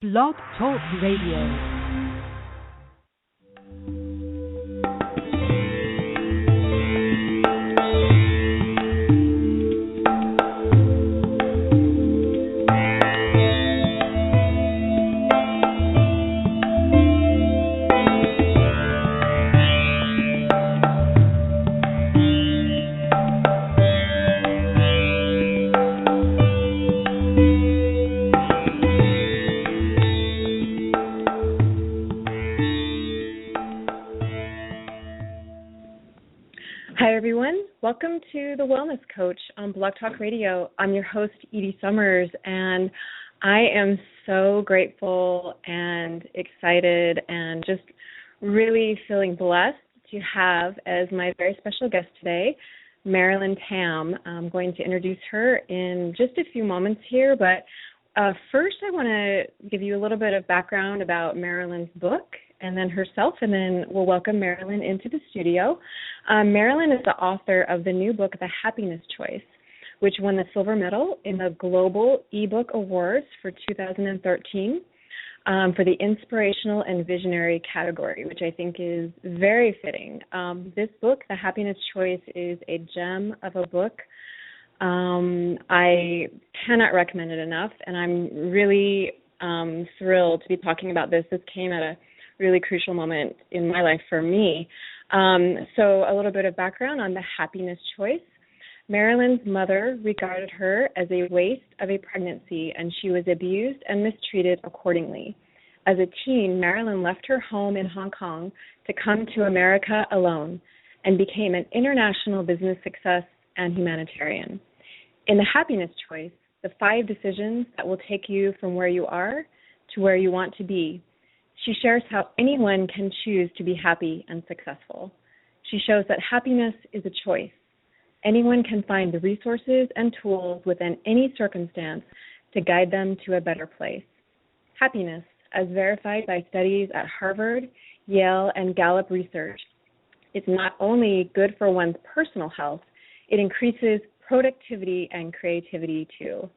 Blog Talk Radio. Hi, everyone. Welcome to The Wellness Coach on Blog Talk Radio. I'm your host, Edie Summers, and I am so grateful and excited and just really feeling blessed to have as my very special guest today, Marilyn Tam. I'm going to introduce her in just a few moments here, but first I want to give you a little bit of background about Marilyn's book and then herself, and then we'll welcome Marilyn into the studio. Marilyn is the author of the new book, The Happiness Choice, which won the silver medal in the Global eBook Awards for 2013 for the Inspirational and Visionary category, which I think is very fitting. This book, The Happiness Choice, is a gem of a book. I cannot recommend it enough, and I'm really thrilled to be talking about this. This came at a really crucial moment in my life for me. So a little bit of background on The Happiness Choice. Marilyn's mother regarded her as a waste of a pregnancy, and she was abused and mistreated accordingly. As a teen, Marilyn left her home in Hong Kong to come to America alone and became an international business success and humanitarian. In The Happiness Choice, the 5 decisions that will take you from where you are to where you want to be, she shares how anyone can choose to be happy and successful. She shows that happiness is a choice. Anyone can find the resources and tools within any circumstance to guide them to a better place. Happiness, as verified by studies at Harvard, Yale, and Gallup Research, is not only good for one's personal health, it increases productivity and creativity too.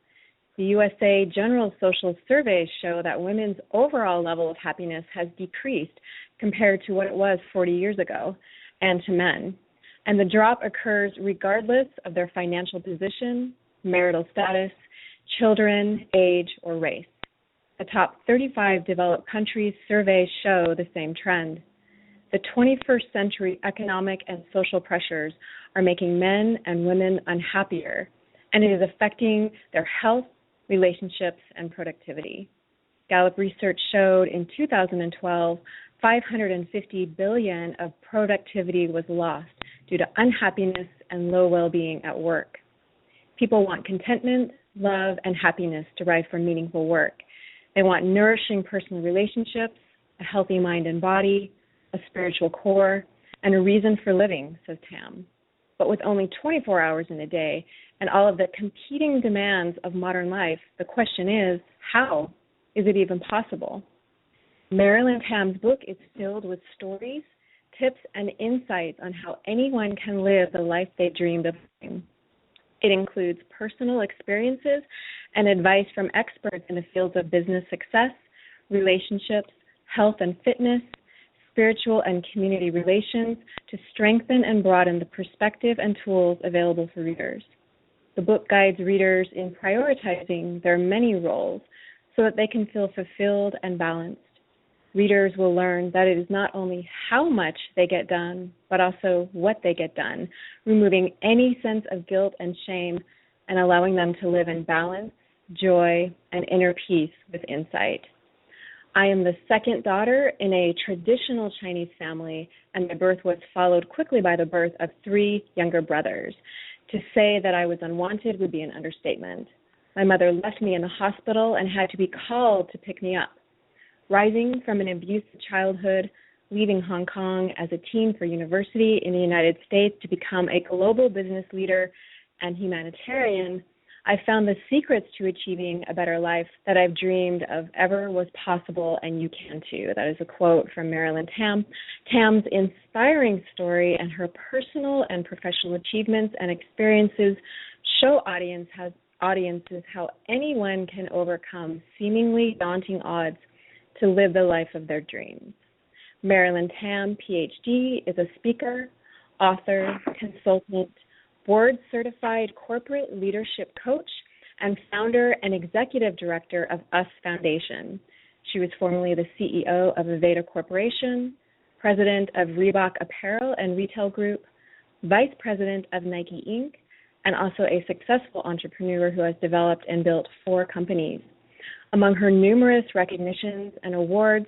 The USA General Social Surveys show that women's overall level of happiness has decreased compared to what it was 40 years ago, and to men. And the drop occurs regardless of their financial position, marital status, children, age, or race. The top 35 developed countries surveys show the same trend. The 21st century economic and social pressures are making men and women unhappier, and it is affecting their health, relationships, and productivity. Gallup research showed in 2012, $550 billion of productivity was lost due to unhappiness and low well-being at work. People want contentment, love, and happiness derived from meaningful work. They want nourishing personal relationships, a healthy mind and body, a spiritual core, and a reason for living, says Tam. But with only 24 hours in a day and all of the competing demands of modern life, the question is, how is it even possible? Marilyn Tam's book is filled with stories, tips, and insights on how anyone can live the life they dreamed of living. It includes personal experiences and advice from experts in the fields of business success, relationships, health and fitness, spiritual and community relations to strengthen and broaden the perspective and tools available for readers. The book guides readers in prioritizing their many roles so that they can feel fulfilled and balanced. Readers will learn that it is not only how much they get done, but also what they get done, removing any sense of guilt and shame and allowing them to live in balance, joy, and inner peace with insight. I am the second daughter in a traditional Chinese family, and my birth was followed quickly by the birth of 3 younger brothers. To say that I was unwanted would be an understatement. My mother left me in the hospital and had to be called to pick me up. Rising from an abusive childhood, leaving Hong Kong as a teen for university in the United States to become a global business leader and humanitarian, I found the secrets to achieving a better life that I've dreamed of ever was possible, and you can too. That is a quote from Marilyn Tam. Tam's inspiring story and her personal and professional achievements and experiences show audiences how anyone can overcome seemingly daunting odds to live the life of their dreams. Marilyn Tam, Ph.D., is a speaker, author, consultant, board-certified corporate leadership coach, and founder and executive director of US Foundation. She was formerly the CEO of Aveda Corporation, president of Reebok Apparel and Retail Group, vice president of Nike Inc., and also a successful entrepreneur who has developed and built 4 companies. Among her numerous recognitions and awards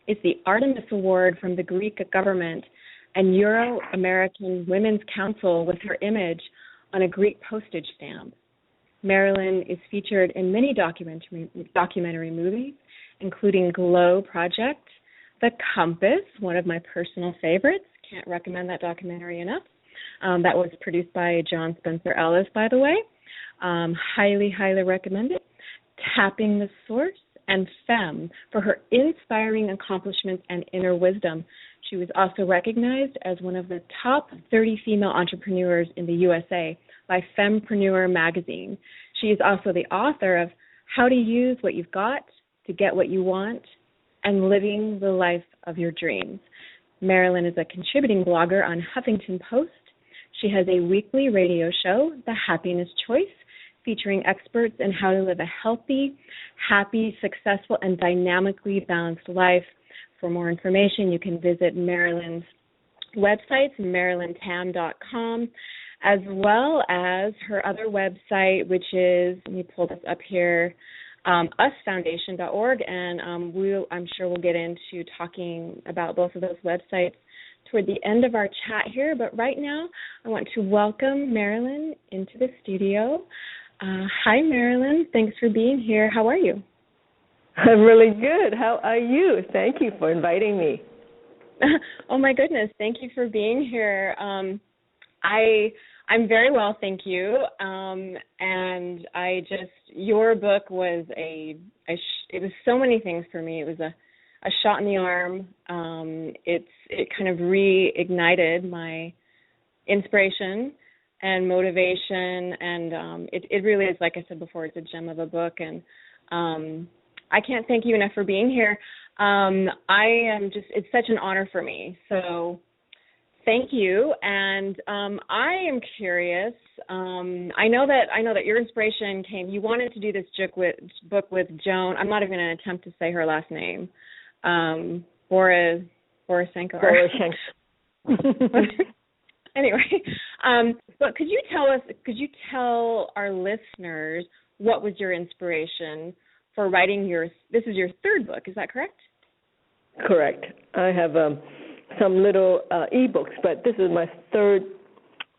is the Artemis Award from the Greek government and Euro-American Women's Council with her image on a Greek postage stamp. Marilyn is featured in many documentary movies, including Glow Project, The Compass, one of my personal favorites. Can't recommend that documentary enough. That was produced by John Spencer Ellis, by the way. Highly, highly recommend it. Tapping the Source, and FEMME for her inspiring accomplishments and inner wisdom. She was also recognized as one of the top 30 female entrepreneurs in the USA by Fempreneur magazine. She is also the author of How to Use What You've Got to Get What You Want and Living the Life of Your Dreams. Marilyn is a contributing blogger on Huffington Post. She has a weekly radio show, The Happiness Choice, featuring experts in how to live a healthy, happy, successful, and dynamically balanced life. For more information, you can visit Marilyn's website, marilyntam.com, as well as her other website, which is, let me pull this up here, usfoundation.org, and I'm sure we'll get into talking about both of those websites toward the end of our chat here. But right now, I want to welcome Marilyn into the studio. Hi, Marilyn. Thanks for being here. How are you? I'm really good. How are you? Thank you for inviting me. Oh, my goodness. Thank you for being here. I'm very well, thank you. And your book was it was so many things for me. It was a shot in the arm. It kind of reignited my inspiration and motivation, and it really is, like I said before, it's a gem of a book, and I can't thank you enough for being here. It's such an honor for me, so thank you. And I am curious, I know that your inspiration came, you wanted to do this book with Joan, I'm not even going to attempt to say her last name, Borisenko. Anyway, but could you tell our listeners what was your inspiration for writing this is your third book, is that correct? Correct. I have some little e-books, but this is my third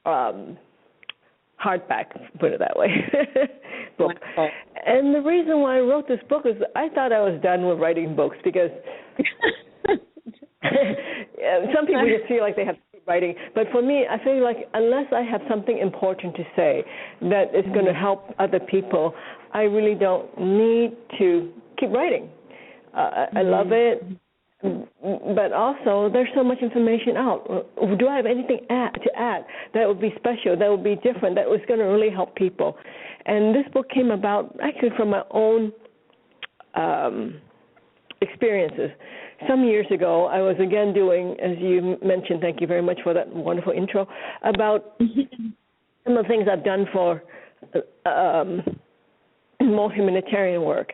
hardback, put it that way, book. Wonderful. And the reason why I wrote this book is I thought I was done with writing books because some people just feel like they have to keep writing. But for me, I feel like unless I have something important to say that is going to help other people, I really don't need to keep writing. I love it, but also there's so much information out. Do I have anything to add that would be special, that would be different, that was going to really help people? And this book came about actually from my own experiences. Some years ago, I was again doing, as you mentioned, thank you very much for that wonderful intro, about some of the things I've done for more humanitarian work.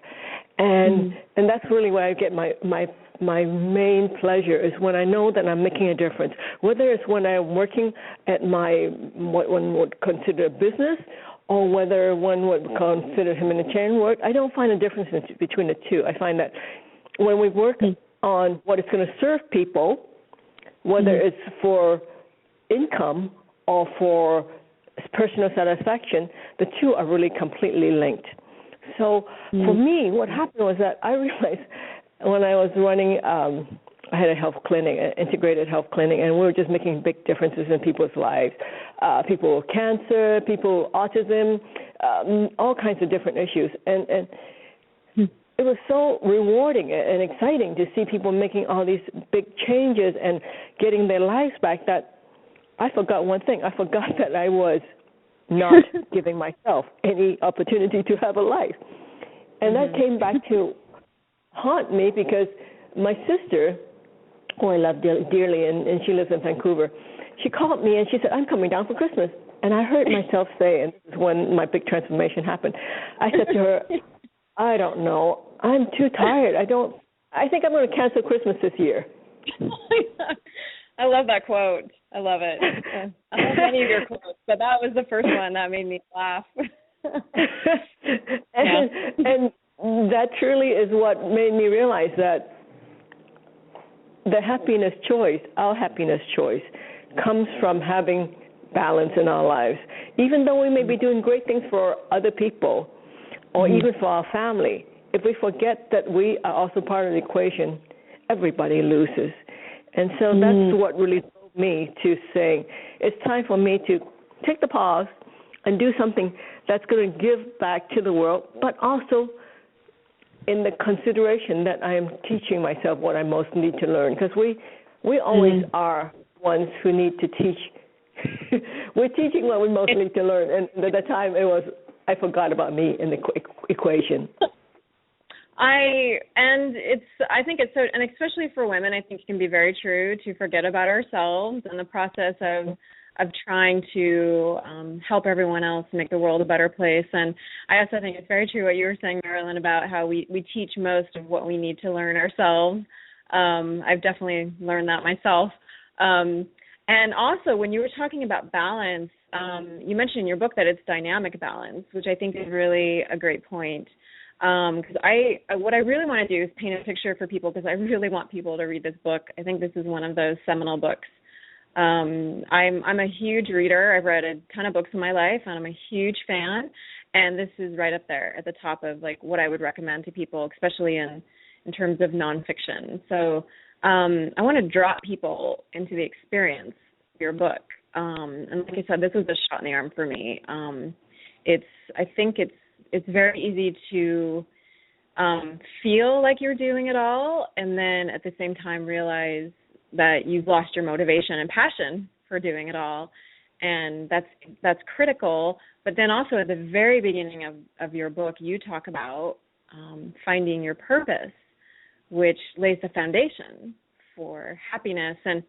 And that's really where I get my main pleasure is when I know that I'm making a difference, whether it's when I'm working at what one would consider a business or whether one would consider humanitarian work. I don't find a difference between the two. I find that when we work on what is going to serve people, whether it's for income or for personal satisfaction, the two are really completely linked. So for me, what happened was that I realized when I was running, I had a health clinic, an integrated health clinic, and we were just making big differences in people's lives. People with cancer, people with autism, all kinds of different issues. And it was so rewarding and exciting to see people making all these big changes and getting their lives back that I forgot one thing. I forgot that I was not giving myself any opportunity to have a life. And that came back to haunt me because my sister, who I love dearly, and she lives in Vancouver, she called me and she said, I'm coming down for Christmas. And I heard myself say, and this is when my big transformation happened, I said to her, I don't know. I'm too tired. I think I'm going to cancel Christmas this year. I love that quote. I love it. I love many of your quotes, but that was the first one that made me laugh. And that truly is what made me realize that the happiness choice, our happiness choice, comes from having balance in our lives. Even though we may be doing great things for other people or even for our family, if we forget that we are also part of the equation, everybody loses. And so that's what really drove me to saying it's time for me to take the pause and do something that's going to give back to the world, but also in the consideration that I am teaching myself what I most need to learn, because we always are ones who need to teach. We're teaching what we most need to learn, and at the time I forgot about me in the equation. I think it's so, and especially for women, I think it can be very true to forget about ourselves in the process of trying to help everyone else make the world a better place. And I also think it's very true what you were saying, Marilyn, about how we teach most of what we need to learn ourselves. I've definitely learned that myself. And also, when you were talking about balance, you mentioned in your book that it's dynamic balance, which I think is really a great point. Because what I really want to do is paint a picture for people, because I really want people to read this book. I think this is one of those seminal books. I'm a huge reader. I've read a ton of books in my life, and I'm a huge fan. And this is right up there at the top of like what I would recommend to people, especially in terms of nonfiction. So I want to drop people into the experience of your book. And like I said, this was a shot in the arm for me. I think it's very easy to feel like you're doing it all, and then at the same time realize that you've lost your motivation and passion for doing it all, and that's critical. But then also at the very beginning of your book, you talk about finding your purpose, which lays the foundation for happiness. And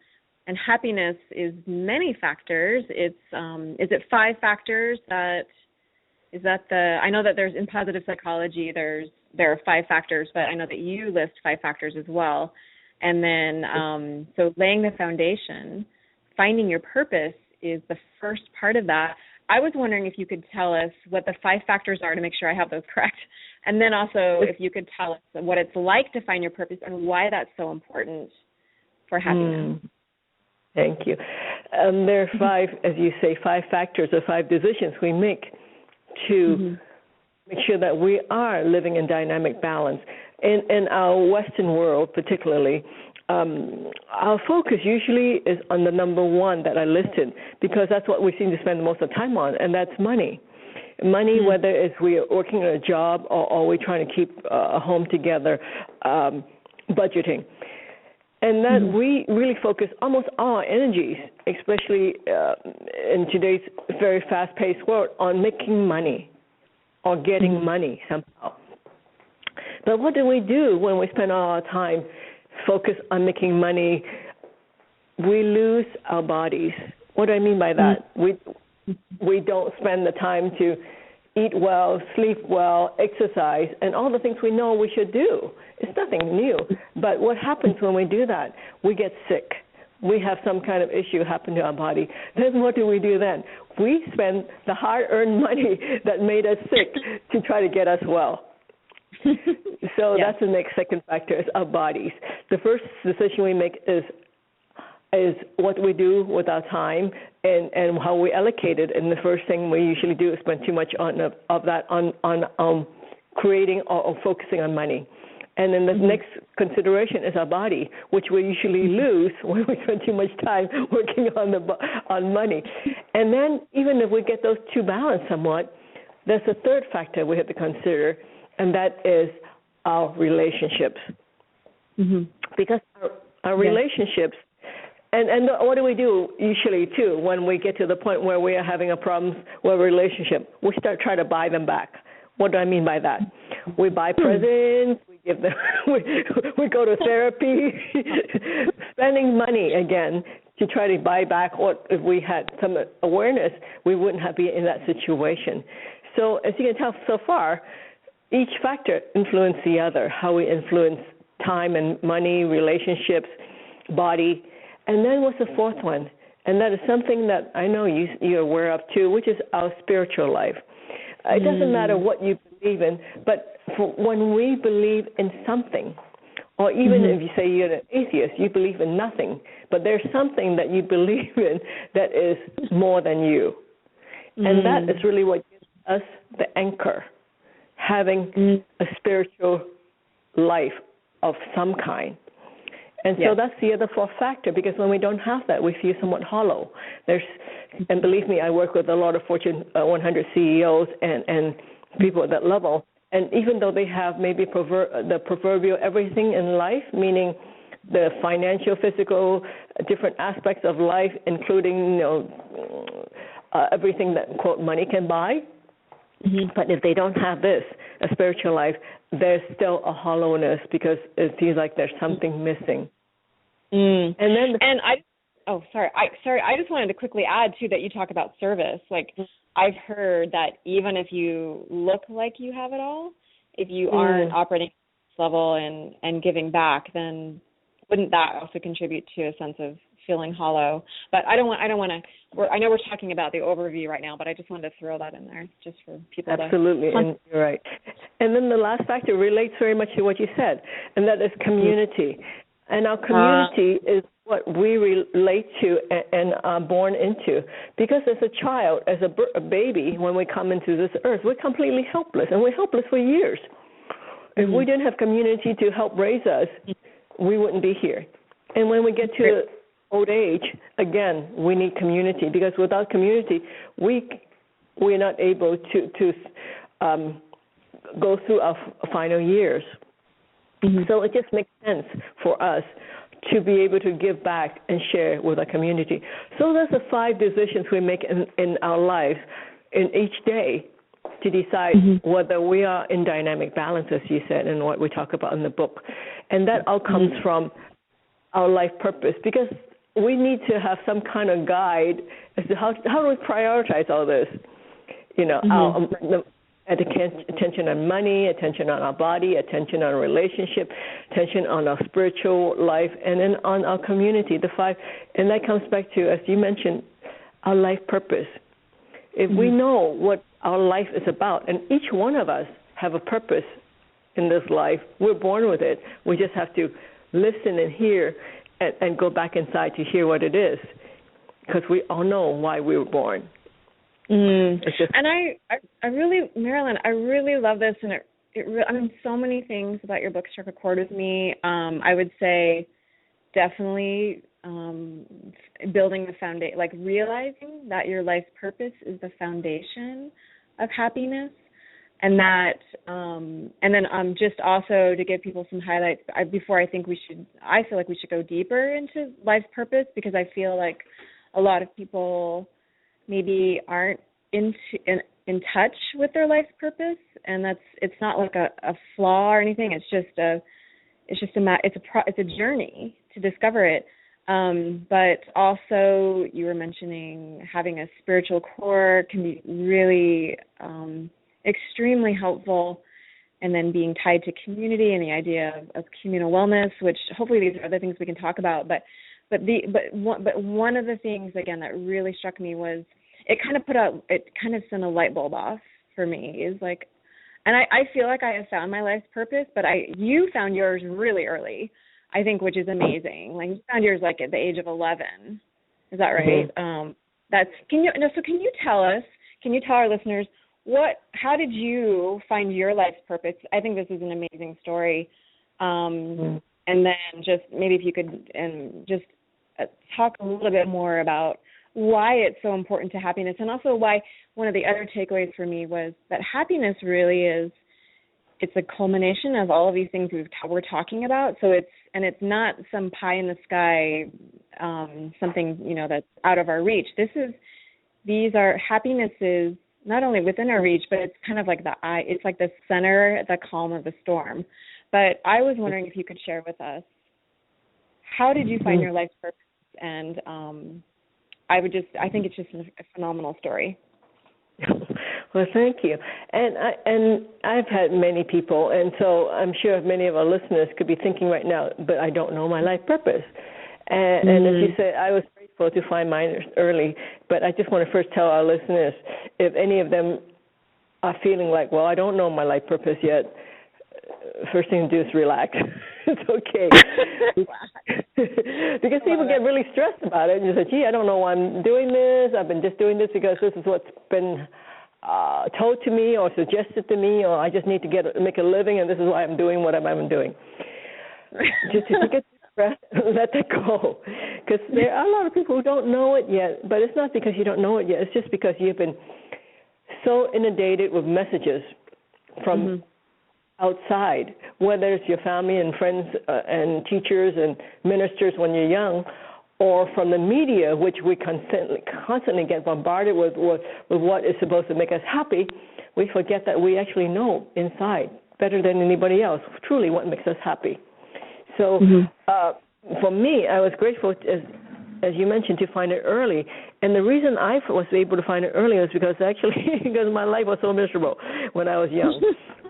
happiness is many factors. Is it 5 factors that? Is that I know that there's in positive psychology there are 5 factors, but I know that you list 5 factors as well. And then so laying the foundation, finding your purpose is the first part of that. I was wondering if you could tell us what the 5 factors are to make sure I have those correct. And then also if you could tell us what it's like to find your purpose and why that's so important for happiness. Thank you. There are 5, as you say, 5 factors or 5 decisions we make to make sure that we are living in dynamic balance. In our Western world particularly, our focus usually is on the number 1 that I listed, because that's what we seem to spend most of the time on, and that's money. Money, whether it's we are working at a job or we're trying to keep a home together, budgeting. And that we really focus almost all our energies, especially in today's very fast-paced world, on making money or getting money somehow. But what do we do when we spend all our time focused on making money? We lose our bodies. What do I mean by that? We don't spend the time to eat well, sleep well, exercise, and all the things we know we should do. It's nothing new. But what happens when we do that? We get sick. We have some kind of issue happen to our body. Then what do we do then? We spend the hard-earned money that made us sick to try to get us well. So that's the next second factor, is our bodies. The first decision we make is what we do with our time and how we allocate it. And the first thing we usually do is spend too much of that on creating or focusing on money. And then the next consideration is our body, which we usually lose when we spend too much time working on money. And then even if we get those two balanced somewhat, there's a third factor we have to consider, and that is our relationships. Because our relationships, And what do we do usually too when we get to the point where we are having a problem with a relationship? We start trying to buy them back. What do I mean by that? We buy presents, we give them, we go to therapy, spending money again to try to buy back what if we had some awareness, we wouldn't have been in that situation. So as you can tell so far, each factor influences the other, how we influence time and money, relationships, body. And then what's the fourth one? And that is something that I know you're aware of too, which is our spiritual life. It doesn't matter what you believe in, but when we believe in something, or even if you say you're an atheist, you believe in nothing, but there's something that you believe in that is more than you. And that is really what gives us the anchor, having a spiritual life of some kind. And so that's the other fourth factor, because when we don't have that, we feel somewhat hollow. And believe me, I work with a lot of Fortune 100 CEOs and people at that level. And even though they have maybe the proverbial everything in life, meaning the financial, physical, different aspects of life, including everything that, quote, money can buy, but if they don't have this, a spiritual life, there's still a hollowness because it feels like there's something missing. And then, I just wanted to quickly add too that you talk about service. Like, I've heard that even if you look like you have it all, if you aren't operating at this level and giving back, then wouldn't that also contribute to a sense of feeling hollow? But I know we're talking about the overview right now, but I just wanted to throw that in there just for people. Absolutely, and you're right. And then the last factor relates very much to what you said, and that is community. And our community is what we relate to and are born into. Because as a child, as a baby, when we come into this earth, we're completely helpless, and we're helpless for years. If we didn't have community to help raise us, we wouldn't be here. And when we get to old age, again, we need community, because without community, we're not able to go through our final years. So it just makes sense for us to be able to give back and share with our community. So those are 5 decisions we make in our lives in each day to decide whether we are in dynamic balance, as you said, and what we talk about in the book. And that all comes from our life purpose, because we need to have some kind of guide as to how do we prioritize all this. Attention on money, attention on our body, attention on our relationship, attention on our spiritual life, and then on our community, the 5. And that comes back to, as you mentioned, our life purpose. If we know what our life is about, and each one of us have a purpose in this life, we're born with it. We just have to listen and hear and go back inside to hear what it is, because we all know why we were born. And I really, Marilyn, I really love this, and so many things about your book struck a chord with me. I would say definitely building the foundation, like realizing that your life's purpose is the foundation of happiness, and that, and then just also to give people some highlights before I feel like we should go deeper into life's purpose, because I feel like a lot of people maybe aren't in touch with their life's purpose, and it's not like a flaw or anything. It's a journey to discover it. But also, you were mentioning having a spiritual core can be really extremely helpful, and then being tied to community and the idea of communal wellness, which hopefully these are other things we can talk about. But one of the things, again, that really struck me was it kind of sent a light bulb off for me. Is like, and I feel like I have found my life's purpose, but you found yours really early, I think, which is amazing. Like, you found yours like at the age of 11. Is that right? Can you tell our listeners how did you find your life's purpose? I think this is an amazing story. And then just maybe if you could just talk a little bit more about why it's so important to happiness, and also why one of the other takeaways for me was that happiness really it's a culmination of all of these things we're talking about. So it's not some pie in the sky something, that's out of our reach. These are happinesses not only within our reach, but it's kind of like it's like the center, the calm of the storm. But I was wondering if you could share with us, how did you find your life's purpose? And I think it's just a phenomenal story. Well, thank you. And I've had many people, and so I'm sure many of our listeners could be thinking right now, but I don't know my life purpose. And as you said, I was grateful to find mine early, but I just want to first tell our listeners, if any of them are feeling like, well, I don't know my life purpose yet, first thing to do is relax. It's okay. Because people get really stressed about it and you say, gee, I don't know why I'm doing this. I've been just doing this because this is what's been told to me or suggested to me, or I just need to make a living and this is why I'm doing what I'm doing. Just to get stressed, let that go. Because there are a lot of people who don't know it yet, but it's not because you don't know it yet. It's just because you've been so inundated with messages from outside, whether it's your family and friends and teachers and ministers when you're young, or from the media, which we constantly get bombarded with what is supposed to make us happy. We forget that we actually know inside better than anybody else truly what makes us happy. So for me, I was grateful, as you mentioned, to find it early. And the reason I was able to find it early was because my life was so miserable when I was young.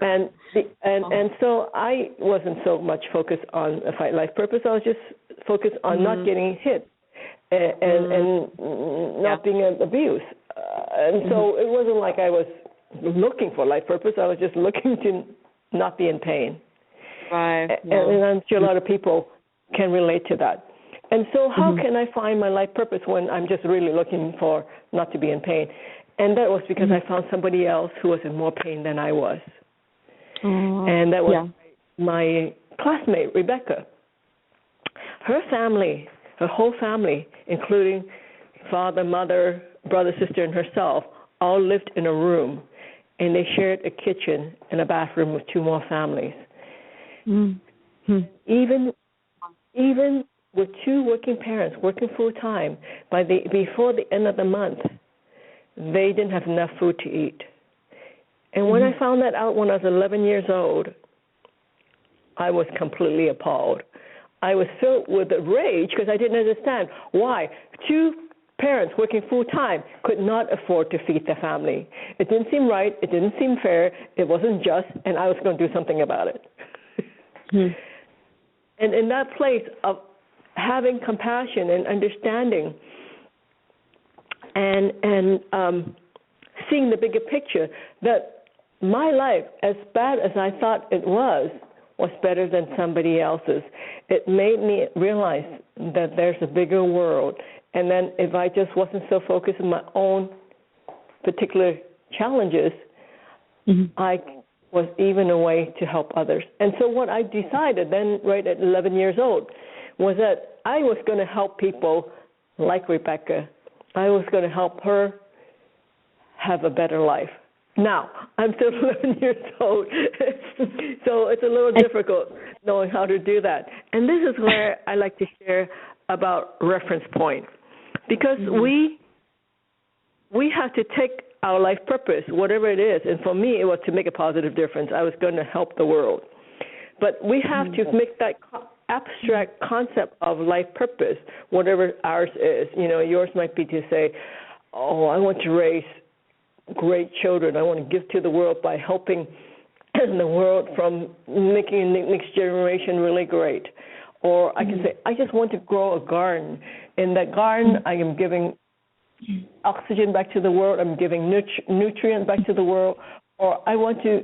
And so I wasn't so much focused on a life purpose. I was just focused on not getting hit and not being abused. And so it wasn't like I was looking for life purpose. I was just looking to not be in pain. Right. And I'm sure a lot of people can relate to that. And so how can I find my life purpose when I'm just really looking for not to be in pain? And that was because I found somebody else who was in more pain than I was. And that was my classmate, Rebecca. Her family, her whole family, including father, mother, brother, sister, and herself, all lived in a room. And they shared a kitchen and a bathroom with two more families. Even with two working parents working full time, before the end of the month, they didn't have enough food to eat. And when I found that out when I was 11 years old, I was completely appalled. I was filled with rage because I didn't understand why two parents working full time could not afford to feed their family. It didn't seem right. It didn't seem fair. It wasn't just, and I was going to do something about it. And in that place of having compassion and understanding and seeing the bigger picture, that my life, as bad as I thought it was better than somebody else's. It made me realize that there's a bigger world. And then if I just wasn't so focused on my own particular challenges, I was even a way to help others. And so what I decided then, right at 11 years old, was that I was going to help people like Rebecca. I was going to help her have a better life. Now, I'm still 11 years old, so it's a little difficult knowing how to do that. And this is where I like to share about reference point, because we have to take our life purpose, whatever it is, and for me it was to make a positive difference. I was going to help the world. But we have to make that abstract concept of life purpose, whatever ours is. You know, yours might be to say, oh, I want to raise great children. I want to give to the world by helping the world from making the next generation really great. Or I can say, I just want to grow a garden. In that garden, I am giving oxygen back to the world. I'm giving nutrients back to the world. Or I want to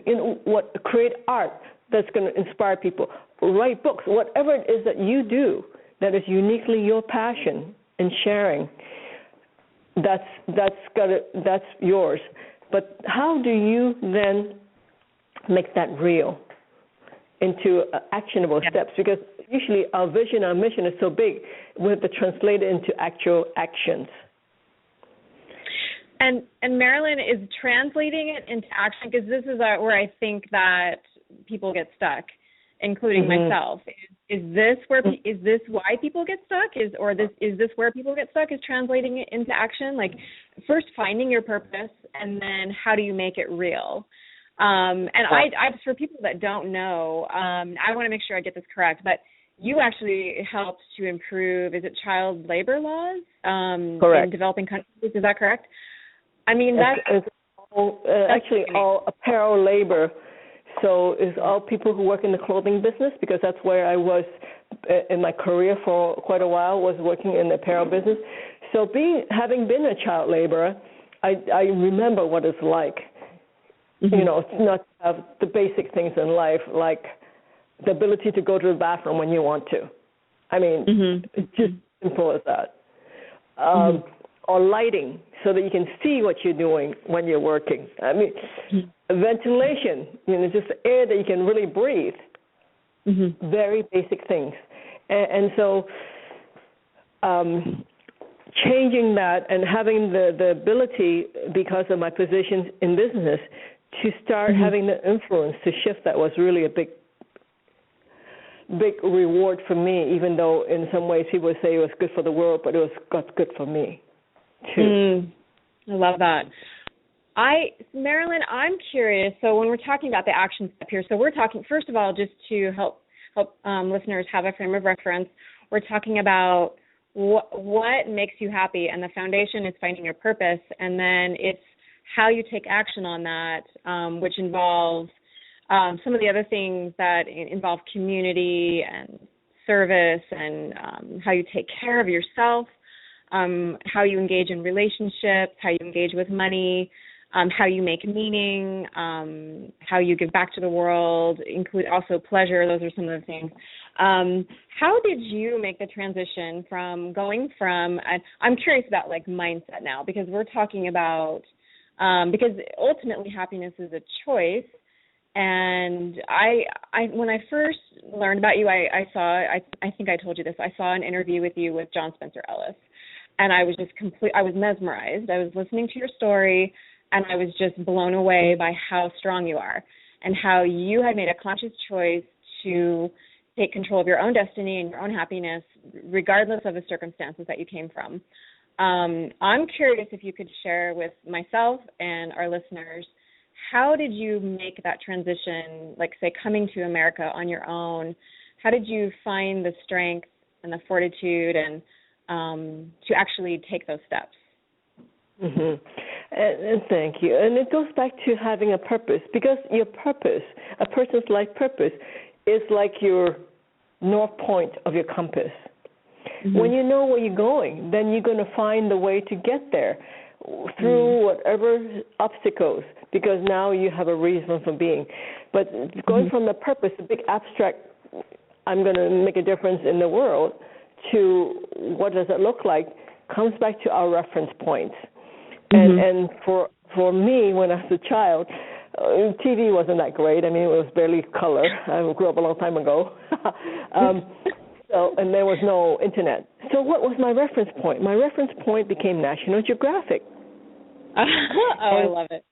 create art that's going to inspire people. Write books, whatever it is that you do that is uniquely your passion in sharing. That's yours. But how do you then make that real into actionable steps? Because usually our vision, our mission is so big, we have to translate it into actual actions. And Marilyn is translating it into action, because this is where I think that people get stuck, including myself, this why people get stuck? Is this where people get stuck? Is translating it into action? Like, first finding your purpose, and then how do you make it real? I for people that don't know, I want to make sure I get this correct, but you actually helped to improve, is it child labor laws in developing countries? Is that correct? I mean, that's all apparel labor. So it's all people who work in the clothing business, because that's where I was in my career for quite a while, was working in the apparel business. So having been a child laborer, I remember what it's like, not to have the basic things in life, like the ability to go to the bathroom when you want to. I mean, it's just simple as that. Or lighting, so that you can see what you're doing when you're working. I mean, ventilation, just the air that you can really breathe. Very basic things. And so changing that and having the ability, because of my position in business, to start having the influence to shift that was really a big reward for me, even though in some ways people would say it was good for the world, but it was good for me too. I love that. Marilyn, I'm curious. So when we're talking about the action step here, so we're talking, first of all, just to help listeners have a frame of reference, we're talking about what makes you happy, and the foundation is finding your purpose, and then it's how you take action on that, which involves some of the other things that involve community and service, and how you take care of yourself, how you engage in relationships, how you engage with money, how you make meaning, how you give back to the world, include also pleasure. Those are some of the things. How did you make the transition from going from, I'm curious about like mindset now, because we're talking about, because ultimately happiness is a choice. And I when I first learned about you, I think I told you this, I saw an interview with you with John Spencer Ellis. And I was just I was mesmerized. I was listening to your story, and I was just blown away by how strong you are and how you had made a conscious choice to take control of your own destiny and your own happiness, regardless of the circumstances that you came from. I'm curious if you could share with myself and our listeners, how did you make that transition, like, say, coming to America on your own? How did you find the strength and the fortitude and to actually take those steps? And thank you. And it goes back to having a purpose, because your purpose, a person's life purpose, is like your north point of your compass. When you know where you're going, then you're going to find the way to get there through whatever obstacles, because now you have a reason for being. But going from the purpose, the big abstract, I'm going to make a difference in the world, to what does it look like, comes back to our reference points. And for me, when I was a child, TV wasn't that great. I mean, it was barely color. I grew up a long time ago. And there was no internet. So what was my reference point? My reference point became National Geographic. I love it.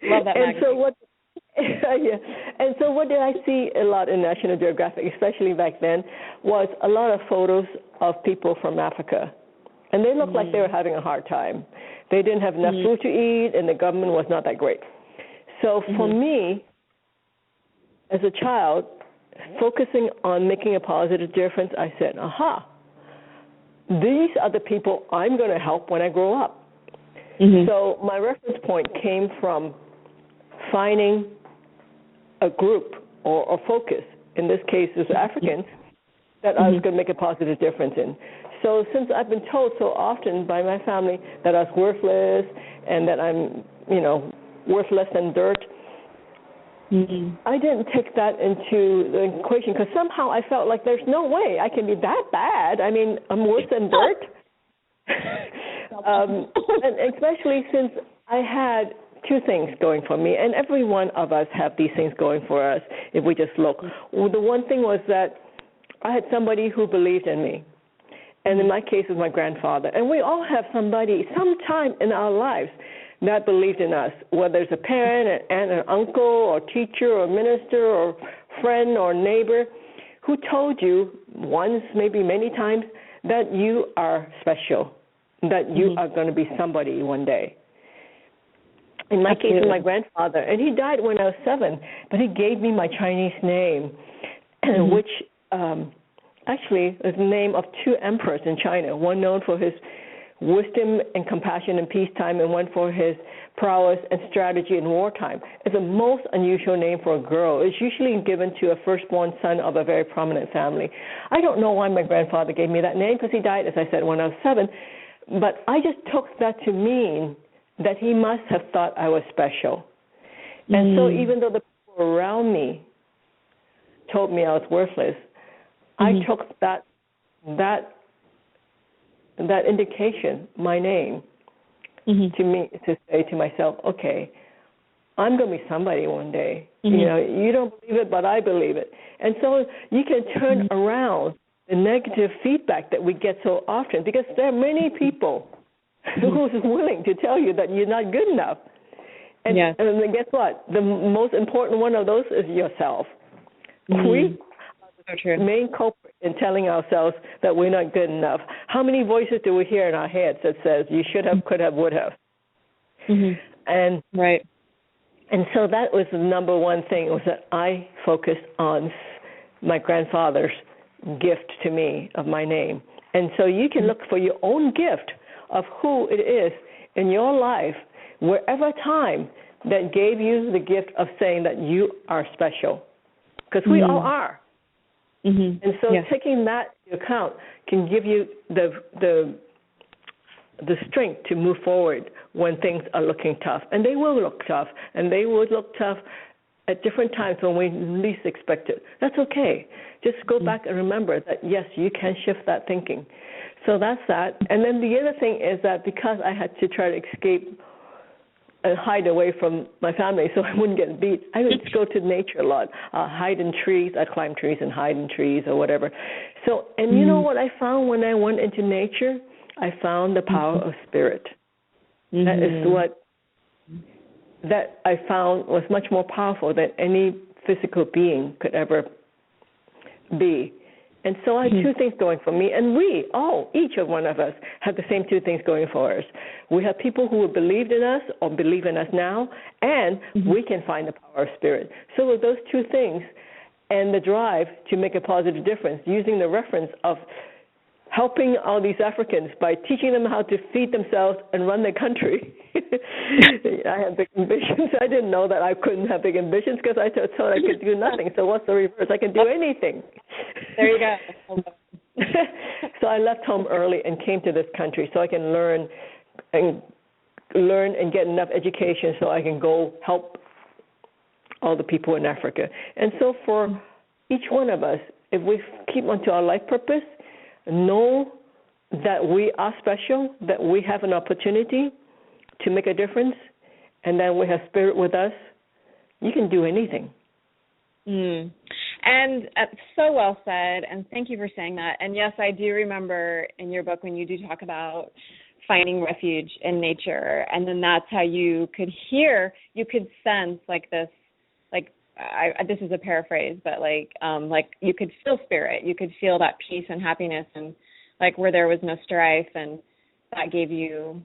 Love that magazine. And so what did I see a lot in National Geographic, especially back then, was a lot of photos of people from Africa. And they looked like they were having a hard time. They didn't have enough food to eat, and the government was not that great. So for me, as a child, focusing on making a positive difference, I said, these are the people I'm going to help when I grow up. So my reference point came from finding a group or a focus, in this case is Africans, that I was going to make a positive difference in. So since I've been told so often by my family that I was worthless and that I'm, worth less than dirt, I didn't take that into the equation, because somehow I felt like there's no way I can be that bad. I mean, I'm worse than dirt. And especially since I had two things going for me, and every one of us have these things going for us if we just look. Well, the one thing was that I had somebody who believed in me. And in my case, it was my grandfather. And we all have somebody sometime in our lives that believed in us, whether it's a parent, an aunt, an uncle, or teacher, or minister, or friend, or neighbor, who told you once, maybe many times, that you are special, that you are going to be somebody one day. In my case, my grandfather, and he died when I was 7, but he gave me my Chinese name, which actually is the name of 2 emperors in China, one known for his wisdom and compassion in peacetime, and one for his prowess and strategy in wartime. It's a most unusual name for a girl. It's usually given to a firstborn son of a very prominent family. I don't know why my grandfather gave me that name, because he died, as I said, when I was 7, but I just took that to mean that he must have thought I was special. And so even though the people around me told me I was worthless, I took that indication, my name, to me, to say to myself, okay, I'm going to be somebody one day. You know, you don't believe it, but I believe it. And so you can turn around the negative feedback that we get so often, because there are many people who's willing to tell you that you're not good enough. And, and then guess what? The most important one of those is yourself. We are the main culprit in telling ourselves that we're not good enough. How many voices do we hear in our heads that says you should have, could have, would have? And and so that was the number one thing, was that I focused on my grandfather's gift to me of my name. And so you can look for your own gift of who it is in your life, wherever time, that gave you the gift of saying that you are special, because we all are. And so taking that into account can give you the strength to move forward when things are looking tough. And they will look tough, and they will look tough at different times when we least expect it. That's okay. Just go back and remember that, yes, you can shift that thinking. So that's that. And then the other thing is that because I had to try to escape and hide away from my family so I wouldn't get beat, I would go to nature a lot. Hide in trees. I'd climb trees and hide in trees or whatever. So, and you know what I found when I went into nature? I found the power of spirit. That is what that I found was much more powerful than any physical being could ever be. And so I have 2 things going for me, and each of one of us have the same 2 things going for us. We have people who have believed in us or believe in us now, and we can find the power of spirit. So with those 2 things and the drive to make a positive difference, using the reference of helping all these Africans by teaching them how to feed themselves and run their country. I had big ambitions. I didn't know that I couldn't have big ambitions, because I thought I could do nothing. So what's the reverse? I can do anything. There you go. So I left home early and came to this country so I can learn and get enough education so I can go help all the people in Africa. And so for each one of us, if we keep onto our life purpose, know that we are special, that we have an opportunity to make a difference, and then we have spirit with us, you can do anything. And so well said, and thank you for saying that. And yes, I do remember in your book when you do talk about finding refuge in nature, and then that's how you could sense like this, like this is a paraphrase, but like you could feel spirit, you could feel that peace and happiness, and like where there was no strife, and that gave you,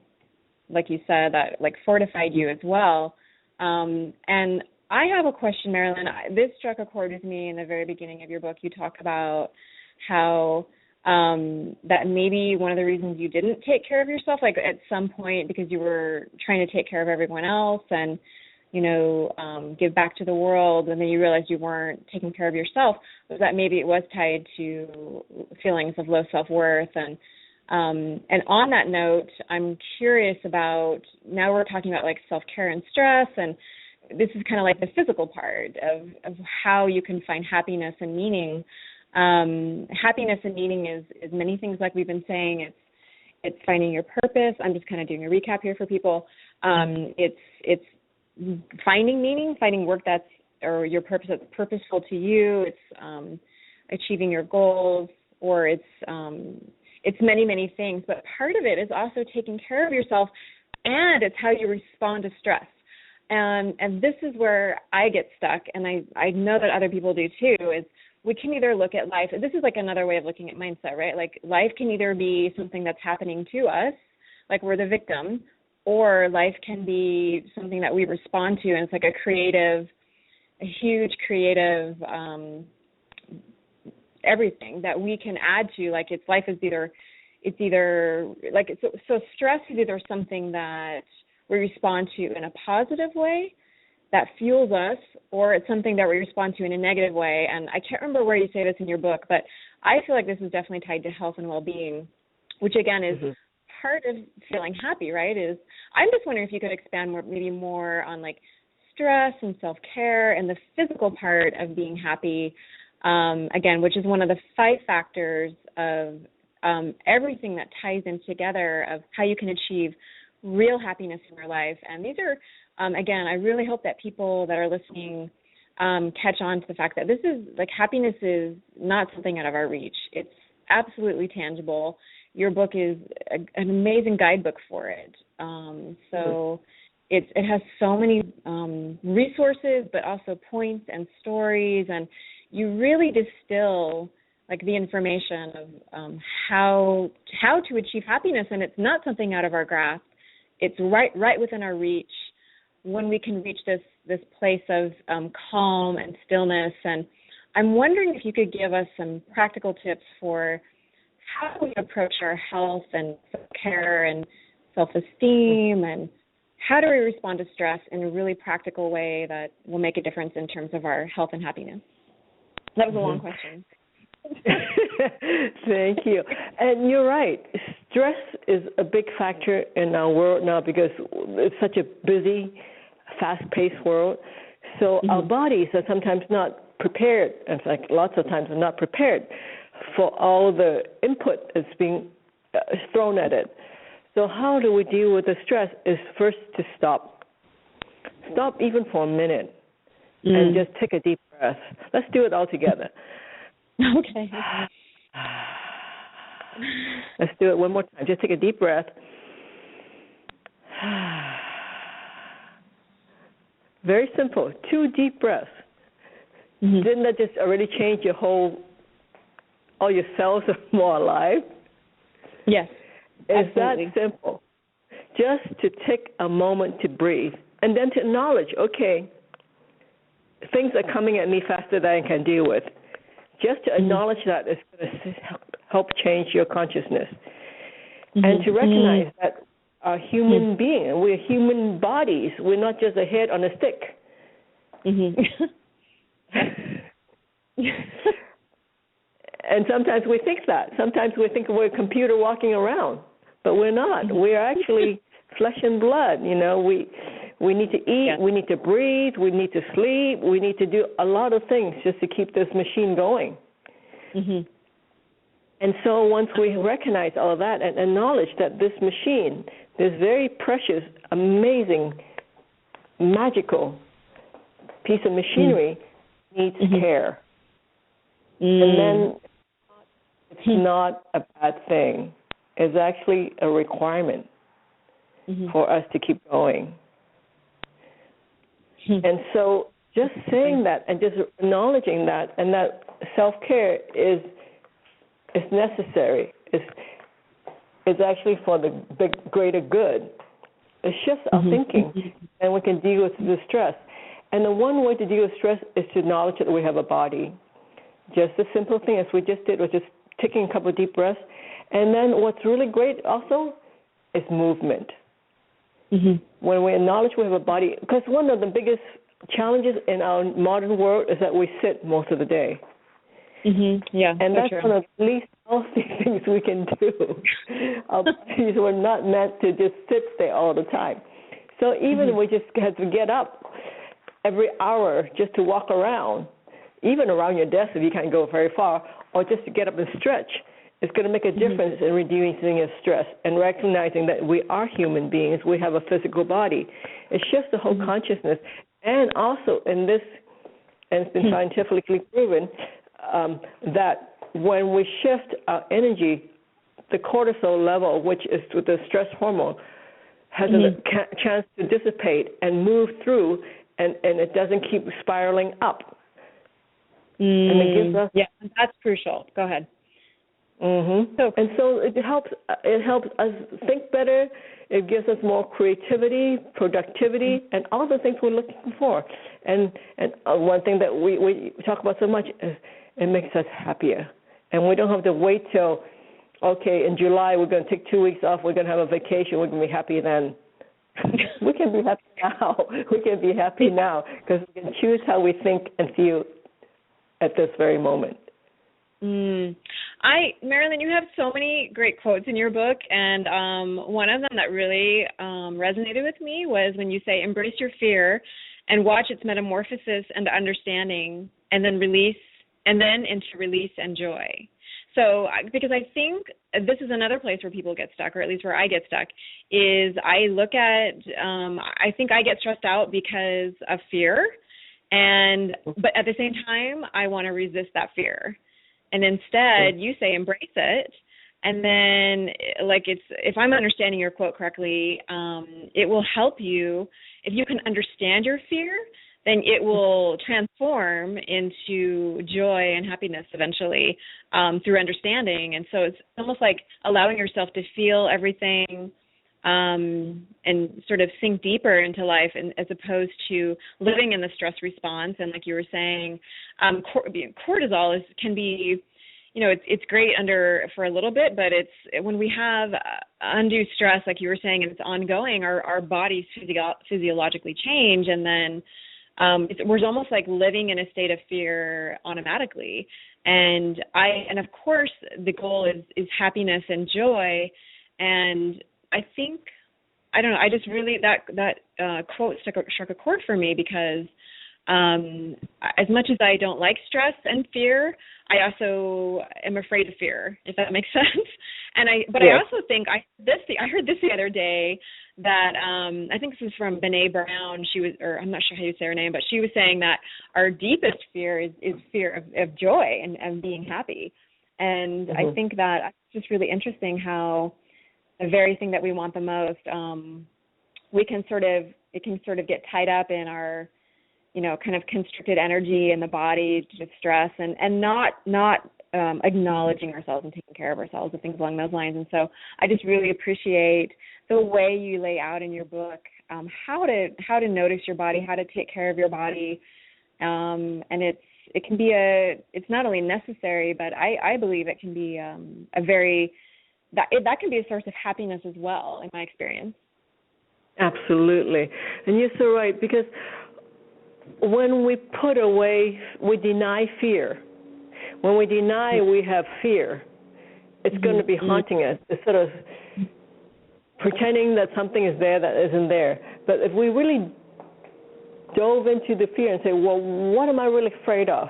like you said, that like fortified you as well. And I have a question, Marilyn. This struck a chord with me in the very beginning of your book. You talk about how that maybe one of the reasons you didn't take care of yourself, like at some point, because you were trying to take care of everyone else and, give back to the world, and then you realized you weren't taking care of yourself, was that maybe it was tied to feelings of low self-worth. And on that note, I'm curious about, now we're talking about like self-care and stress, and this is kind of like the physical part of how you can find happiness and meaning. Happiness and meaning is many things, like we've been saying. It's finding your purpose. I'm just kind of doing a recap here for people. It's finding meaning, finding work or your purpose that's purposeful to you. It's achieving your goals, or it's many, many things. But part of it is also taking care of yourself, and it's how you respond to stress. And this is where I get stuck, and I know that other people do too, is we can either look at life, this is like another way of looking at mindset, right? Like life can either be something that's happening to us, like we're the victim, or life can be something that we respond to, and it's like a huge creative everything that we can add to. Like life is either like, so stress is either something that we respond to in a positive way that fuels us, or it's something that we respond to in a negative way. And I can't remember where you say this in your book, but I feel like this is definitely tied to health and well-being, which again is part of feeling happy, right? I'm just wondering if you could expand more on like stress and self-care and the physical part of being happy, again, which is one of the 5 factors of everything that ties in together of how you can achieve real happiness in your life. And these are, again, I really hope that people that are listening catch on to the fact that this is, like, happiness is not something out of our reach. It's absolutely tangible. Your book is an amazing guidebook for it. It has so many resources, but also points and stories, and you really distill like the information of how to achieve happiness, and it's not something out of our grasp. It's right within our reach when we can reach this place of calm and stillness. And I'm wondering if you could give us some practical tips for how we approach our health and self-care and self-esteem, and how do we respond to stress in a really practical way that will make a difference in terms of our health and happiness. That was a long question. Thank you. And you're right. Stress is a big factor in our world now because it's such a busy, fast-paced world. So our bodies are sometimes not prepared. In fact, lots of times are not prepared for all the input that's being thrown at it. So how do we deal with the stress is first to stop. Stop even for a minute and just take a deep breath. Let's do it all together. Okay. Let's do it one more time. Just take a deep breath. Very simple. 2 deep breaths. Didn't that just already change all your cells are more alive? Yes. It's absolutely. that simple. Just to take a moment to breathe and then to acknowledge, okay, things are coming at me faster than I can deal with. Just to acknowledge that is going to help change your consciousness. And to recognize that our human being, we're human bodies. We're not just a head on a stick. And sometimes we think that. Sometimes we think we're a computer walking around, but we're not. We're actually flesh and blood. You know, we need to eat, we need to breathe, we need to sleep, we need to do a lot of things just to keep this machine going. And so once we recognize all of that and acknowledge that this machine, this very precious, amazing, magical piece of machinery needs care. And then it's not a bad thing. It's actually a requirement for us to keep going. And so just saying that and just acknowledging that, and that self-care is necessary. It's actually for the greater good. It shifts our thinking, and we can deal with the stress. And the one way to deal with stress is to acknowledge that we have a body. Just a simple thing, as we just did, was just taking a couple of deep breaths. And then what's really great also is movement. When we acknowledge we have a body, because one of the biggest challenges in our modern world is that we sit most of the day. Yeah, and that's true. one of the least healthy things we can do. Our bodies were not meant to just sit there all the time. So even we just have to get up every hour just to walk around, even around your desk if you can't go very far, or just to get up and stretch, it's going to make a difference in reducing your stress and recognizing that we are human beings. We have a physical body. It shifts the whole consciousness. And also in this, and it's been scientifically proven, that when we shift our energy, the cortisol level, which is the stress hormone, has a chance to dissipate and move through, and it doesn't keep spiraling up. And it gives us that's crucial. Go ahead. So it helps us think better. It gives us more creativity, productivity, and all the things we're looking for. And one thing that we talk about so much is it makes us happier. And we don't have to wait till, okay, in July we're going to take 2 weeks off, we're going to have a vacation, we're going to be happy then. We can be happy now. We can be happy now because we can choose how we think and feel at this very moment. Marilyn, you have so many great quotes in your book, and one of them that really resonated with me was when you say, embrace your fear and watch its metamorphosis into understanding, and then into release and joy. So, because I think this is another place where people get stuck, or at least where I get stuck, is I look at, I think I get stressed out because of fear, but at the same time, I want to resist that fear. And instead, you say embrace it, and then, if I'm understanding your quote correctly, it will help you. If you can understand your fear, then it will transform into joy and happiness eventually through understanding. And so it's almost like allowing yourself to feel everything and sort of sink deeper into life, as opposed to living in the stress response. And like you were saying, cortisol can be, it's great for a little bit, but it's when we have undue stress, like you were saying, and it's ongoing, our bodies physiologically change, and then we're almost like living in a state of fear automatically. And of course, the goal is happiness and joy. And I think, I don't know, I just really, that quote struck a chord for me, because as much as I don't like stress and fear, I also am afraid of fear, if that makes sense. And I also think I heard this the other day, that I think this was from Brene Brown. I'm not sure how you say her name, but she was saying that our deepest fear is fear of joy and being happy. And I think that it's just really interesting how the very thing that we want the most, it can sort of get tied up in our, kind of constricted energy in the body, just stress, and not acknowledging ourselves and taking care of ourselves and things along those lines. And so I just really appreciate the way you lay out in your book how to notice your body, how to take care of your body, and it can be it's not only necessary, but I believe it can be that can be a source of happiness as well, in my experience. Absolutely, and you're so right, because when we put away, we deny fear. When we deny we have fear, it's going to be haunting us. It's sort of pretending that something is there that isn't there. But if we really dove into the fear and say, well, what am I really afraid of?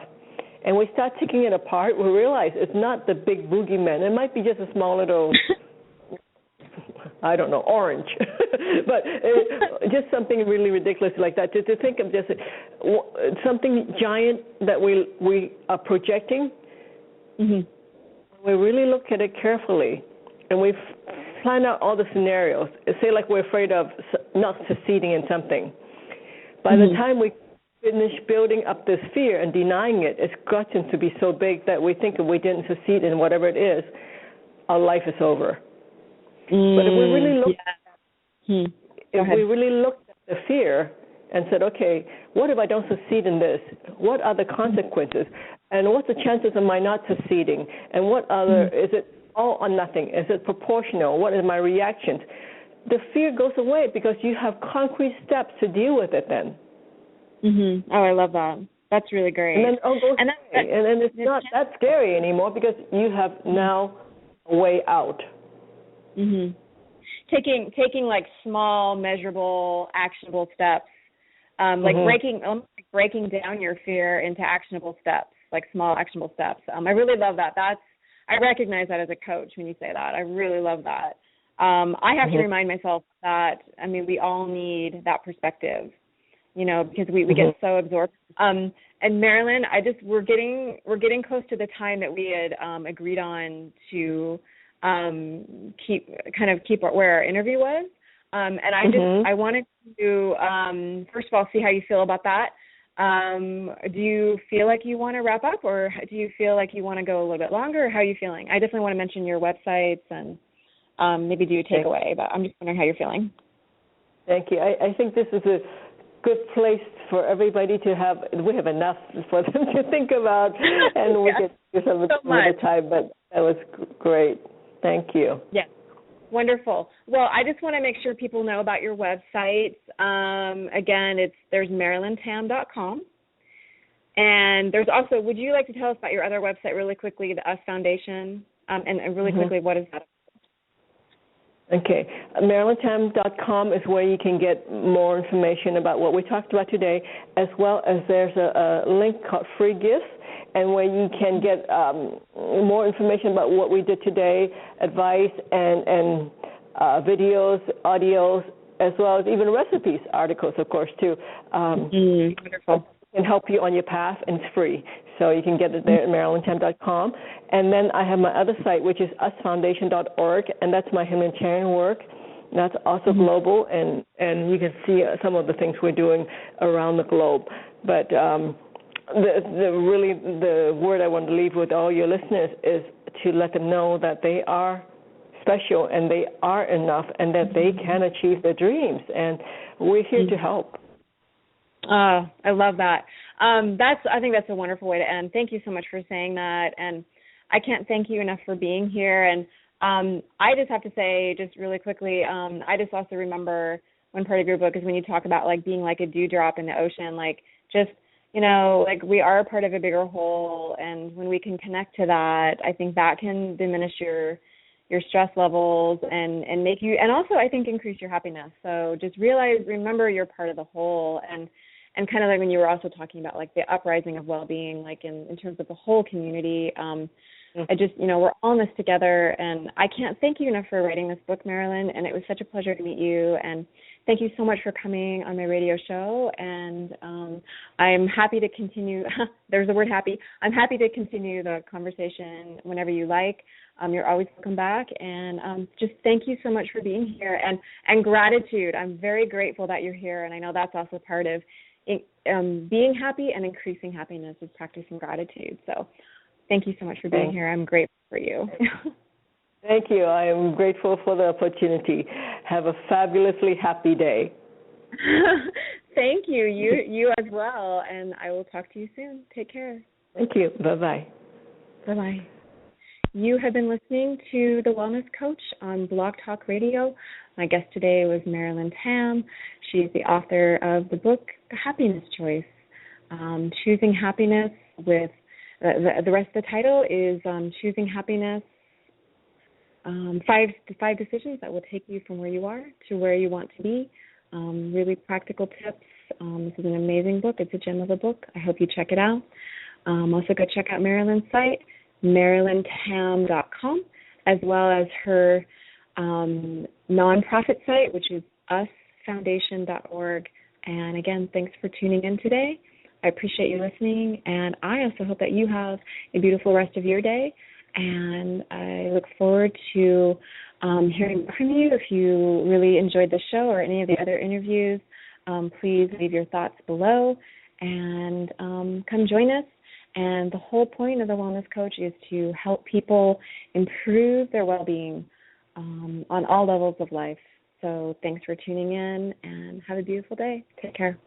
And we start taking it apart, we realize it's not the big boogeyman. It might be just a small little, I don't know, orange. But just something really ridiculous like that. To think of just something giant that we are projecting. We really look at it carefully, and we plan out all the scenarios. Say like we're afraid of not succeeding in something. By the time we finish building up this fear and denying it, it's gotten to be so big that we think if we didn't succeed in whatever it is, our life is over. But if we really looked at the fear and said, okay, what if I don't succeed in this? What are the consequences? And what's the chances of my not succeeding? And what other, is it all or nothing? Is it proportional? What are my reactions? The fear goes away because you have concrete steps to deal with it then. Oh, I love that. That's really great. And then it all goes away. And then it's not that scary anymore because you have now a way out. Taking like small, measurable, actionable steps, like breaking down your fear into actionable steps, like small, actionable steps. I really love that. I recognize that as a coach when you say that. I really love that. I have to remind myself that, we all need that perspective, because we get so absorbed. And Marilyn, we're getting close to the time that we had agreed on to keep where our interview was. And I wanted to, first of all, see how you feel about that. Do you feel like you want to wrap up, or do you feel like you want to go a little bit longer, or how are you feeling? I definitely want to mention your websites and maybe do a takeaway, but I'm just wondering how you're feeling. Thank you. I think this is a good place for everybody to have. We have enough for them to think about, and we get some other time, but that was great. Thank you. Yes. Wonderful. Well, I just want to make sure people know about your website. Again, there's MarilynTam.com. And there's also, would you like to tell us about your other website really quickly, the US Foundation? And really quickly, what is that? Okay. MarilynTam.com is where you can get more information about what we talked about today, as well as there's a link called Free Gifts, and where you can get more information about what we did today, advice and videos, audios, as well as even recipes, articles, of course, too. Wonderful. Can help you on your path, and it's free. So you can get it there at MarilynTam.com. And then I have my other site, which is usfoundation.org, and that's my humanitarian work. That's also global, and you can see some of the things we're doing around the globe. But the word I want to leave with all your listeners is to let them know that they are special and they are enough and that they can achieve their dreams. And we're here to help. I love that. I think that's a wonderful way to end. Thank you so much for saying that. And I can't thank you enough for being here. And I just have to say, just really quickly, I just also remember one part of your book is when you talk about like being like a dewdrop in the ocean, like just, you know, like we are a part of a bigger whole. And when we can connect to that, I think that can diminish your stress levels and make you, and also I think increase your happiness. So just remember you're part of the whole, and kind of like when you were also talking about like the uprising of well-being, like in terms of the whole community, I just, you know, we're all in this together, and I can't thank you enough for writing this book, Marilyn, and it was such a pleasure to meet you, and thank you so much for coming on my radio show, and I'm happy to continue, there's the word happy, I'm happy to continue the conversation whenever you like. You're always welcome back, and just thank you so much for being here, and gratitude. I'm very grateful that you're here, and I know that's also part of being happy and increasing happiness is practicing gratitude. So thank you so much for being here. I'm grateful for you. Thank you. I am grateful for the opportunity. Have a fabulously happy day. Thank you. You as well, and I will talk to you soon. Take care. Thank you. Bye-bye. Bye-bye. You have been listening to The Wellness Coach on Blog Talk Radio. My guest today was Marilyn Tam. She's the author of the book, The Happiness Choice, Choosing Happiness with, the rest of the title is Choosing Happiness, 5 decisions that will take you from where you are to where you want to be. Really practical tips. This is an amazing book. It's a gem of a book. I hope you check it out. Also go check out Marilyn's site, MarilynTam.com, as well as her nonprofit site, which is usfoundation.org. And again, thanks for tuning in today. I appreciate you listening, and I also hope that you have a beautiful rest of your day. And I look forward to hearing from you. If you really enjoyed the show or any of the other interviews, please leave your thoughts below and come join us. And the whole point of the Wellness Coach is to help people improve their well-being on all levels of life. So thanks for tuning in, and have a beautiful day. Take care.